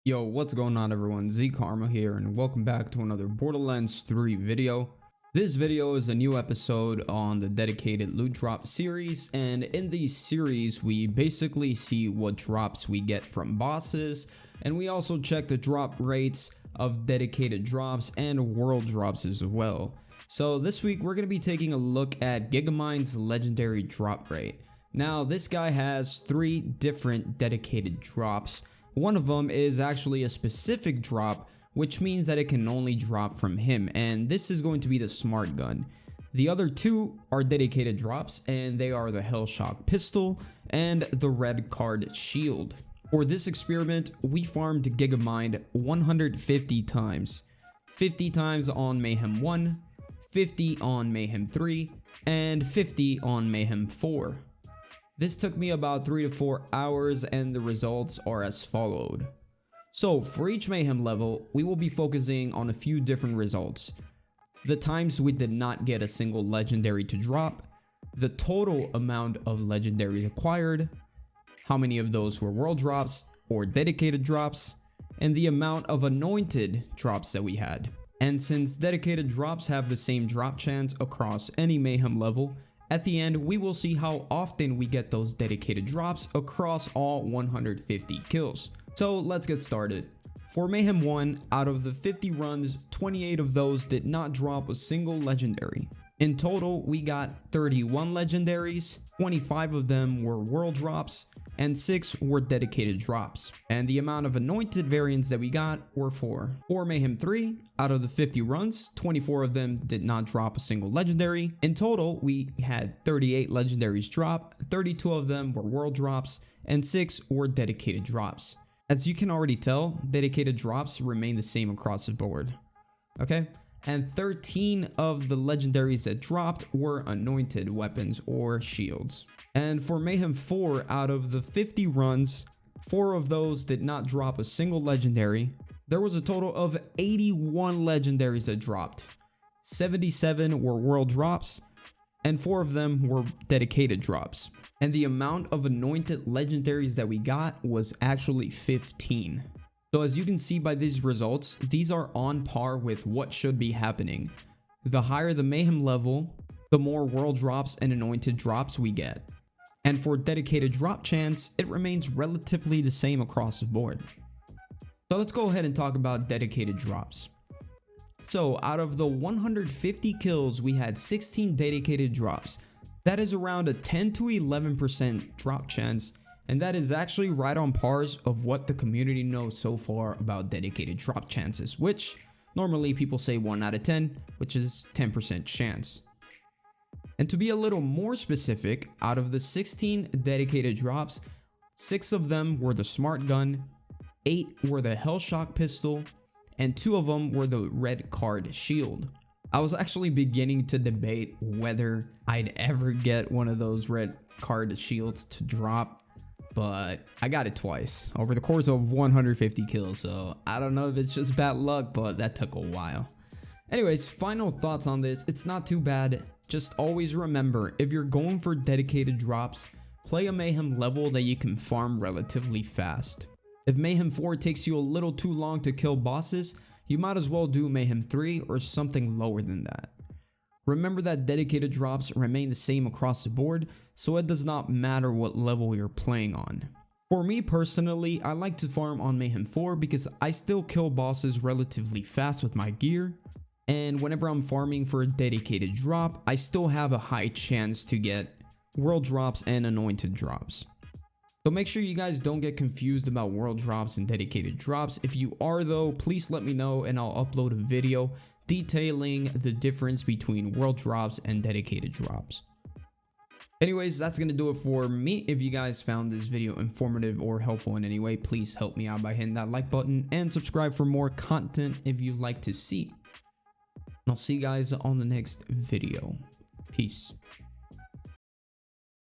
Yo, what's going on everyone? Z Karma here and welcome back to another Borderlands 3 video. This video is a new episode on the dedicated loot drop series, and in this series we basically see what drops we get from bosses, and we also check the drop rates of dedicated drops and world drops as well. So this week we're going to be taking a look at Gigamind's legendary drop rate. Now this guy has 3 different dedicated drops. One of them is actually a specific drop, which means that it can only drop from him, and this is going to be the smart gun. The other 2 are dedicated drops, and they are the Hellshock pistol and the red card shield. For this experiment, we farmed Gigamind 150 times. 50 times on Mayhem 1, 50 on Mayhem 3, and 50 on Mayhem 4. This took me about 3 to 4 hours, and the results are as followed. So for each Mayhem level, we will be focusing on a few different results. The times we did not get a single legendary to drop, the total amount of legendaries acquired, how many of those were world drops or dedicated drops, and the amount of anointed drops that we had. And since dedicated drops have the same drop chance across any Mayhem level, at the end, we will see how often we get those dedicated drops across all 150 kills. So let's get started. For Mayhem 1, out of the 50 runs, 28 of those did not drop a single legendary. In total, we got 31 legendaries, 25 of them were world drops, and 6 were dedicated drops. And the amount of anointed variants that we got were 4. For Mayhem 3, out of the 50 runs, 24 of them did not drop a single legendary. In total, we had 38 legendaries drop, 32 of them were world drops, and 6 were dedicated drops. As you can already tell, dedicated drops remain the same across the board. Okay? And 13 of the legendaries that dropped were anointed weapons or shields. And for Mayhem 4, out of the 50 runs, 4 of those did not drop a single legendary. There was a total of 81 legendaries that dropped. 77 were world drops, and 4 of them were dedicated drops. And the amount of anointed legendaries that we got was actually 15. So as you can see by these results, these are on par with what should be happening. The higher the Mayhem level, the more world drops and anointed drops we get. And for dedicated drop chance, it remains relatively the same across the board. So let's go ahead and talk about dedicated drops. So out of the 150 kills, we had 16 dedicated drops. That is around a 10 to 11% drop chance. And that is actually right on pars of what the community knows so far about dedicated drop chances, which normally people say 1 out of 10, which is 10% chance. And to be a little more specific, out of the 16 dedicated drops, 6 of them were the smart gun, 8 were the Hellshock pistol, and 2 of them were the red card shield. I was actually beginning to debate whether I'd ever get one of those red card shields to drop, but I got it twice over the course of 150 kills, so I don't know if it's just bad luck, but that took a while. Anyways, final thoughts on this. It's not too bad. Just always remember, if you're going for dedicated drops, play a Mayhem level that you can farm relatively fast. If Mayhem 4 takes you a little too long to kill bosses, you might as well do Mayhem 3 or something lower than that. Remember that dedicated drops remain the same across the board, so it does not matter what level you're playing on. For me personally, I like to farm on Mayhem 4 because I still kill bosses relatively fast with my gear, and whenever I'm farming for a dedicated drop, I still have a high chance to get world drops and anointed drops. So make sure you guys don't get confused about world drops and dedicated drops. If you are though, please let me know and I'll upload a video detailing the difference between world drops and dedicated drops. Anyways, that's gonna do it for me. If you guys found this video informative or helpful in any way, please help me out by hitting that like button and subscribe for more content if you'd like to see. And I'll see you guys on the next video. Peace.